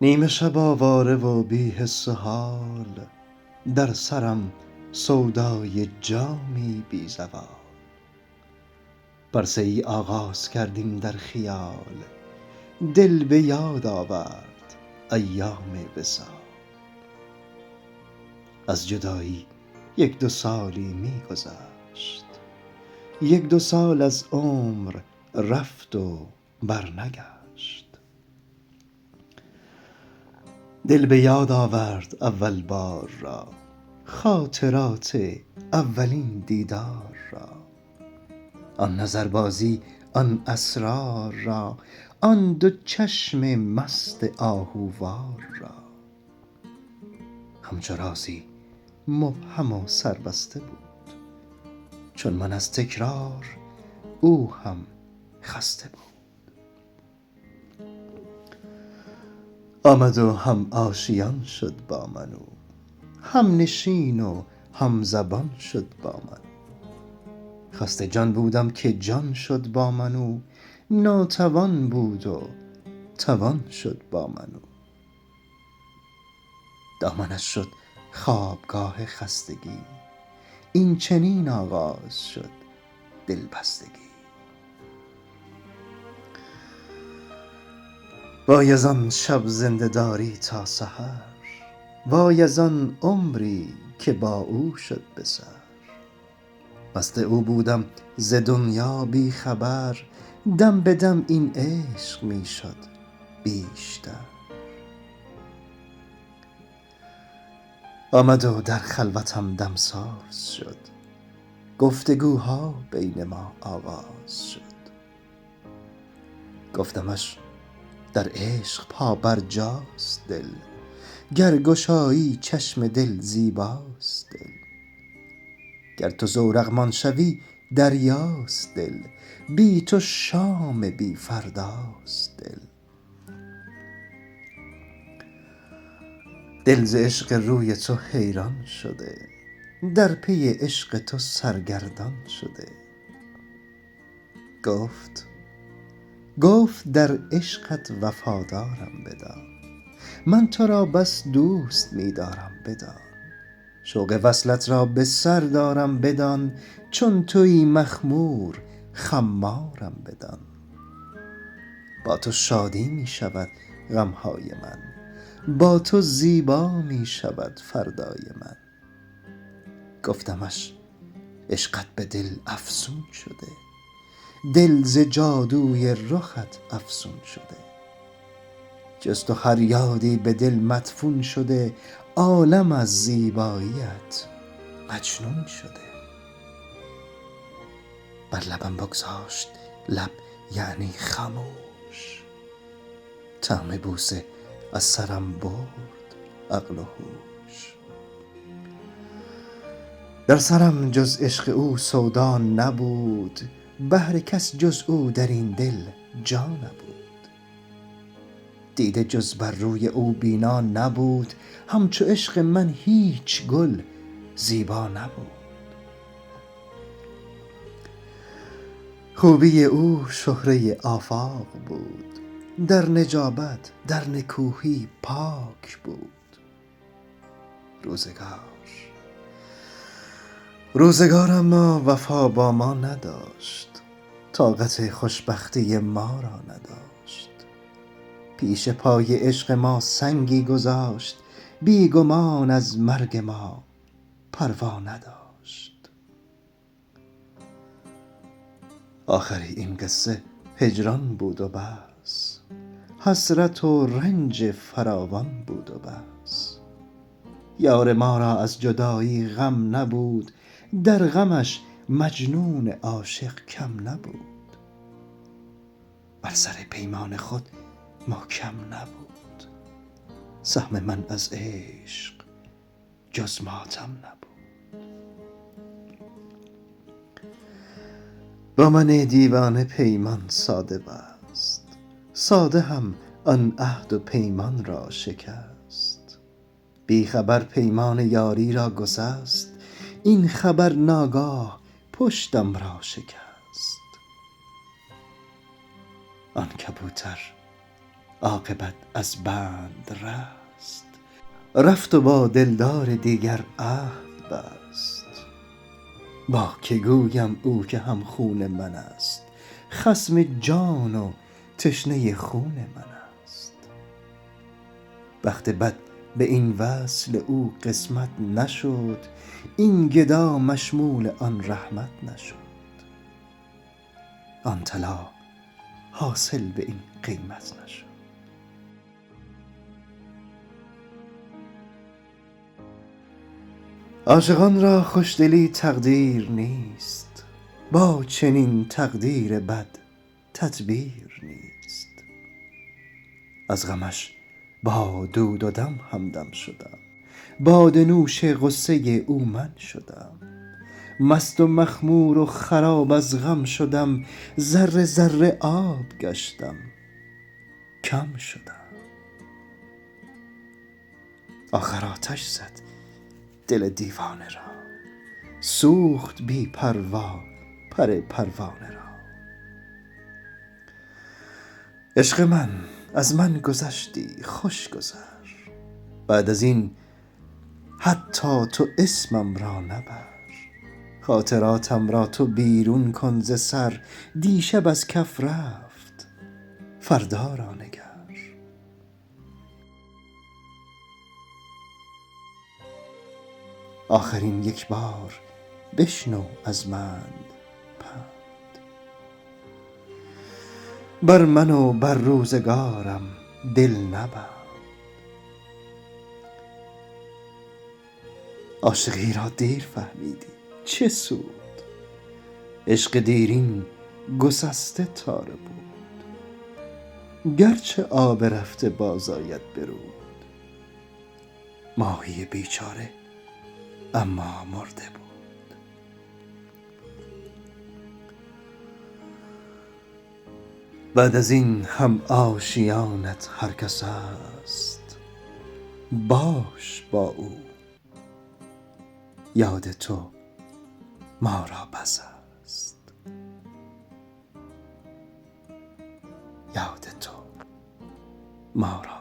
نیمه شب آواره و بی حس و حال، در سرم سودای جامی بی زوال. پرسه ای آغاز کردیم در خیال، دل به یاد آورد ایام وصال. از جدایی یک دو سالی می گذشت، یک دو سال از عمر رفت و برنگشت. دل به یاد آورد اول بار را، خاطرات اولین دیدار را. آن نظربازی، آن اسرار را، آن دو چشم مست آهووار را. همچو رازی مبهم و سربسته بود، چون من از تکرار او هم خسته بود. آمد و هم آشیان شد با من او، هم نشین و هم زبان شد با من. خسته جان بودم که جان شد با من او، ناتوان بود و توان شد با من او. دامنش شد خوابگاه خستگی، این چنین آغاز شد دلبستگی. وای از آن شب زنده داری تا سحر، وای از آن عمری که با او شد به سر. مست او بودم ز دنیا بی خبر، دم به دم این عشق می شد بیشتر. آمد و در خلوتم دمساز شد، گفتگوها بین ما آغاز شد. گفتمش در عشق پا برجاست دل، گر گشایی چشم دل زیباست دل. گر تو زورقمان شوی دریاست دل، بی تو شام بی فرداست دل. دل ز عشق روی تو حیران شده، در پی عشق تو سرگردان شده. گفت در عشقت وفادارم بدان، من تو را بس دوست می دارم بدان. شوق وصلت را به سر دارم بدان، چون تویی مخمور خمارم بدان. با تو شادی می شود غمهای من، با تو زیبا می شود فردای من. گفتمش عشقت به دل افزون شده، دل ز جادوی رخت افزون شده. جز تو هر یادی به دل مدفون شده، عالم از زیباییت مجنون شده. بر لبم بگذاشت لب یعنی خموش، طعم بوسه از سرم برد عقل و هوش. در سرم جز عشق او سودا نبود، بهر کس جز او در این دل جا نبود. دیده جز بر روی او بینا نبود، همچو عشق من هیچ گل زیبا نبود. خوبی او شهره آفاق بود، در نجابت در نکوهی پاک بود. روزگار اما وفا با ما نداشت، طاقت خوشبختی ما را نداشت. پیش پای عشق ما سنگی گذاشت، بی گمان از مرگ ما پروا نداشت. آخری این قصه هجران بود و بس، حسرت و رنج فراوان بود و بس. یار ما را از جدایی غم نبود، در غمش مجنون عاشق کم نبود. بر سر پیمان خود محکم نبود، سهم من از عشق جز ماتم نبود. با من دیوانه پیمان ساده بست، ساده هم آن عهد و پیمان را شکست. بی خبر پیمان یاری را گسست، این خبر ناگاه پشتم را شکست. آن کبوتر عاقبت از بند رست، رفت و با دلدار دیگر عهد بست. با که گویم او که هم خون من است، خصم جان و تشنه خون من است. بخت بد به این وصل او قسمت نشد، این گدا مشمول آن رحمت نشد. آن طلا حاصل به این قیمت نشد. عاشقان را خوشدلی تقدیر نیست، با چنین تقدیر بد تدبیر نیست. از غمش با دود و دم همدم شدم، باده نوش غصه او من شدم. مست و مخمور و خراب از غم شدم، ذره ذره آب گشتم کم شدم. آخر آتش زد دل دیوانه را، سوخت بی پروا پر پروانه را. عشق من از من گذشتی خوش گذر، بعد از این حتی تو اسمم را نبر. خاطراتم را تو بیرون کن ز سر، دیشب از کف رفت فردا را نگر. آخرین یک بار بشنو از من پند، بر من و بر روزگارم دل نبند. عاشقی را دیر فهمیدی چه سود، عشق دیرین گسسته تاره بود. گرچه آب رفته باز آید به رود، ماهی بیچاره اما مرده بود. بعد از این هم آشیانت هر کس است، باش با او یاد تو ما را بس است. یاد تو ما را